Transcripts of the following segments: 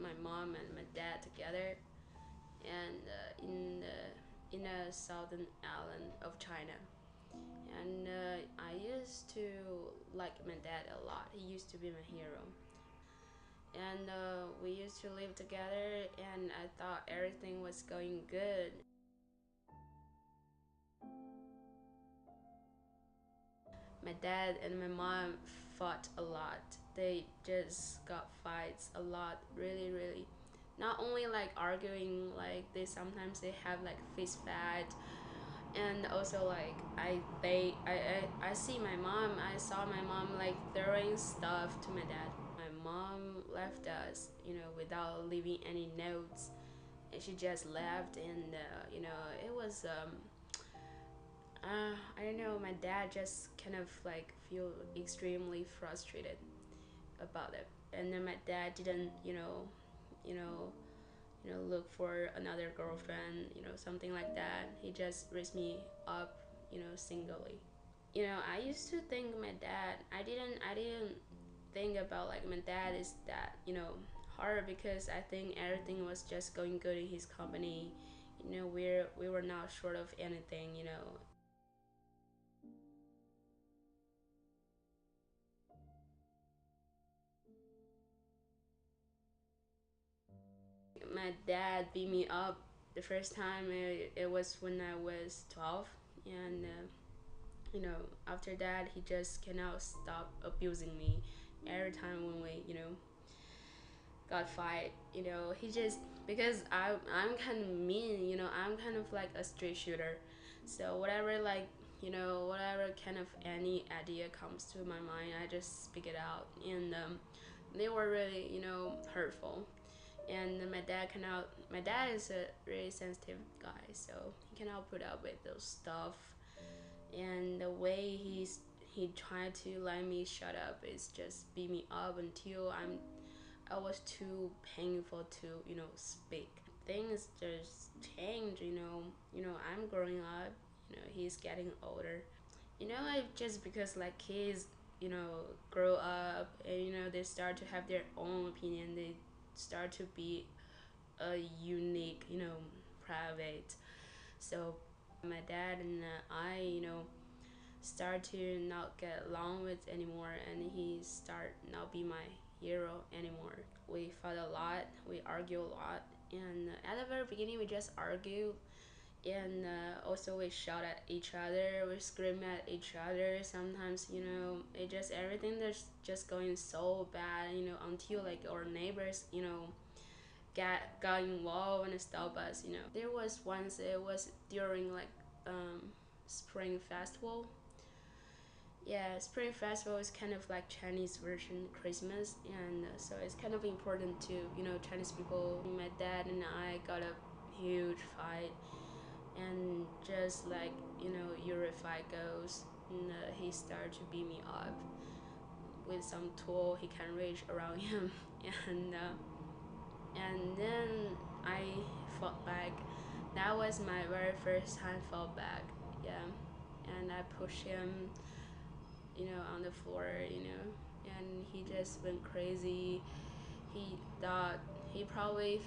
my mom and my dad together, and in a southern island of China. And I used to like my dad a lot. He used to be my hero. And we used to live together, and I thought everything was going good. My dad and my mom fought a lot. They just got fights a lot, really, really. Not only like arguing, like they have like fist fight, and also like I see my mom. I saw my mom like throwing stuff to my dad. My mom left us, without leaving any notes. And she just left, and it was I don't know. My dad just kind of like feel extremely frustrated about it, and then my dad didn't, you know, look for another girlfriend, something like that. He just raised me up, singly. I used to think my dad. I didn't think about like my dad is that, hard, because I think everything was just going good in his company. We were not short of anything. My dad beat me up the first time. It was when I was 12, and after that he just cannot stop abusing me. Every time when we got fight, he just, because I'm kind of mean, I'm kind of like a straight shooter. So whatever, like, whatever kind of any idea comes to my mind, I just speak it out. And they were really, hurtful. And my dad is a really sensitive guy, so he cannot put up with those stuff. And the way he tried to let me shut up is just beat me up until I was too painful to speak. Things just change. I'm growing up. He's getting older. Like, just because like kids grow up, and they start to have their own opinion. They start to be a unique, private. So my dad and I, start to not get along with anymore, and he start not be my hero anymore. We fought a lot, we argue a lot, and at the very beginning we just argue, and also we shout at each other, we scream at each other. Sometimes it just, everything that's just going so bad, until like our neighbors got involved and stop us. There was once, it was during like spring festival. Yeah, spring festival is kind of like Chinese version Christmas, and so it's kind of important to Chinese people. My dad and I got a huge fight, and just like your fight goes, and he started to beat me up with some tool he can reach around him. And then I fought back. That was my very first time fought back. Yeah, and I pushed him, on the floor, and he just went crazy. He thought, he probably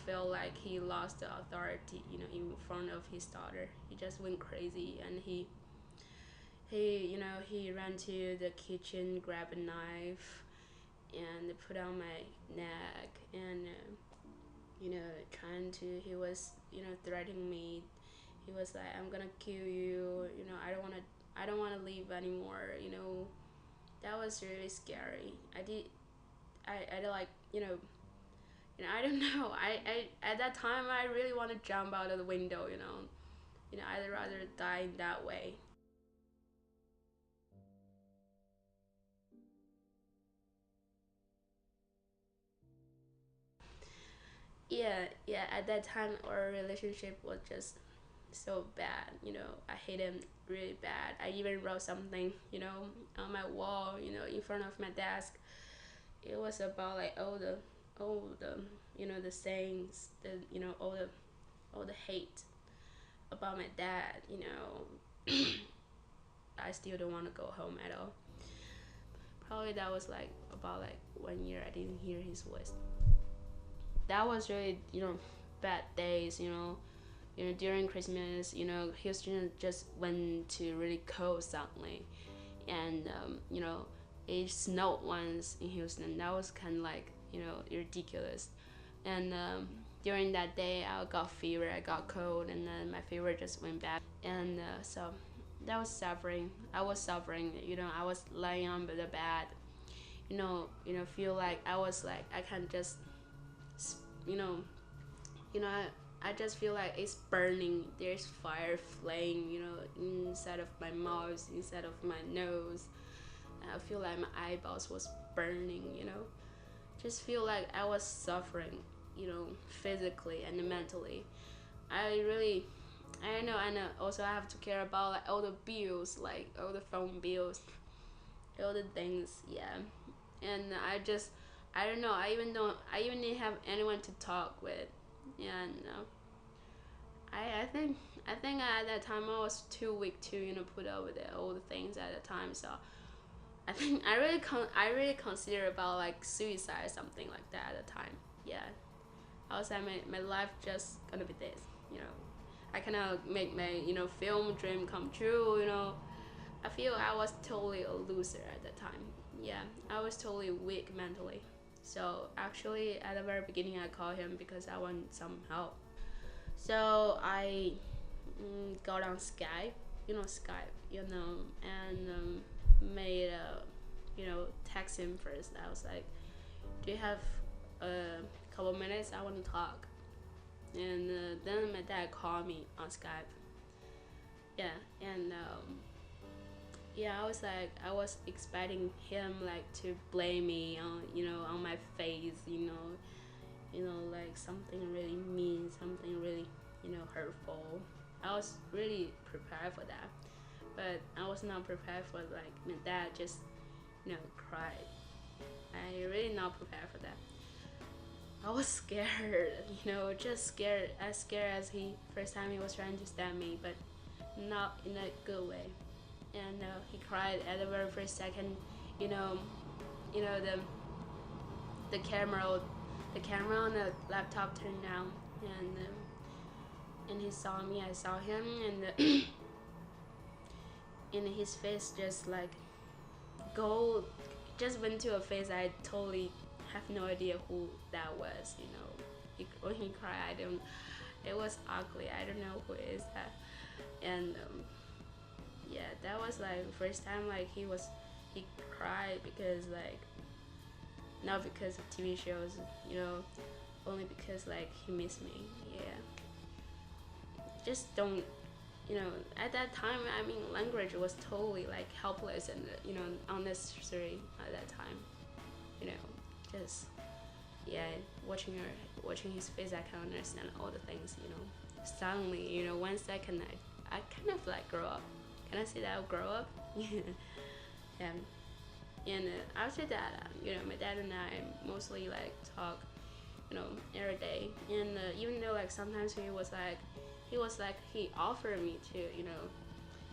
felt like he lost the authority, in front of his daughter. He just went crazy, and he ran to the kitchen, grabbed a knife, and put on my neck, and trying to, he was threatening me. He was like, I'm gonna kill you, I don't want to leave anymore. That was really scary. I like, I don't know. I at that time I really want to jump out of the window. I'd rather die in that way. Yeah, yeah. At that time, our relationship was just so bad. I hate him really bad. I even wrote something, on my wall, in front of my desk. It was about like all the the sayings, all the hate about my dad. I still don't want to go home at all. Probably that was like about like 1 year I didn't hear his voice. that was really, bad days, during Christmas, Houston just went to really cold suddenly, and it snowed once in Houston. That was kind of like, ridiculous. And during that day, I got fever, I got cold, and then my fever just went back. And so that was suffering. I was suffering. I was lying on the bed. Feel like I was like I can just, you know, I just feel like it's burning. There's fire flaying, inside of my mouth, inside of my nose. I feel like my eyeballs was burning. Just feel like I was suffering, physically and mentally. I really, I know. Also, I have to care about like all the bills, like all the phone bills, all the things. Yeah, and I don't know. I even didn't have anyone to talk with. Yeah, no. I think at that time I was too weak to put up with all the things at the time. So I think I really consider about like suicide or something like that at the time. Yeah, I was like my life just gonna be this. I cannot make my film dream come true. I feel I was totally a loser at that time. Yeah, I was totally weak mentally. So actually, at the very beginning, I called him because I want some help. So I got on Skype, Skype, and made text him first. I was like, "Do you have a couple minutes? I want to talk." And then my dad called me on Skype. Yeah, and yeah, I was expecting him like to blame me on on my face, like something really mean, something really hurtful. I was really prepared for that, but I was not prepared for like my dad just cried. I really not prepared for that. I was scared, just scared, as scared as he first time he was trying to stab me, but not in a good way. And he cried at the very first second. You know, you know the camera on the laptop turned down, and he saw me. I saw him, and and his face just like gold, just went to a face I totally have no idea who that was. When he cried, I don't. It was ugly. I don't know who is that, and yeah, that was like the first time like he cried because like not because of TV shows, only because like he missed me. Yeah, just don't. At that time, I mean, language was totally like helpless and unnecessary at that time. You know, just yeah, watching his face, I can understand all the things. Suddenly, 1 second, I kind of like grow up. Can I say that I grow up? Yeah. And after that, my dad and I mostly like talk, every day. And even though like sometimes he offered me to,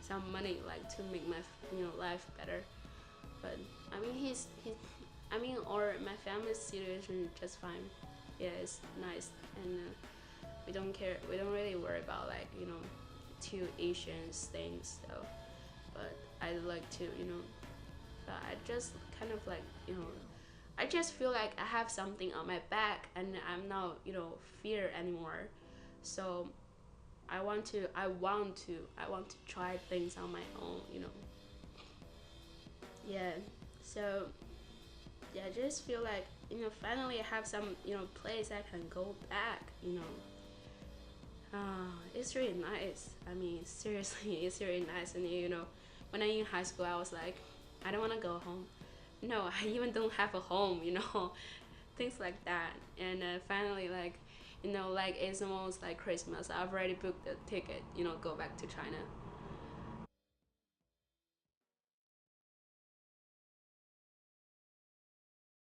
some money like to make my life better. But I mean or my family's situation is just fine. Yeah, it's nice, and we don't care. We don't really worry about like two Asians things. So, but I like to I just kind of like I just feel like I have something on my back and I'm not fear anymore. So I want to try things on my own. Yeah. So yeah, I just feel like finally I have some place I can go back. It's really nice. I mean, seriously, it's really nice. And when I in high school, I was like, I don't want to go home. No, I even don't have a home. Things like that. And finally, like, like it's almost like Christmas. I've already booked the ticket. Go back to China.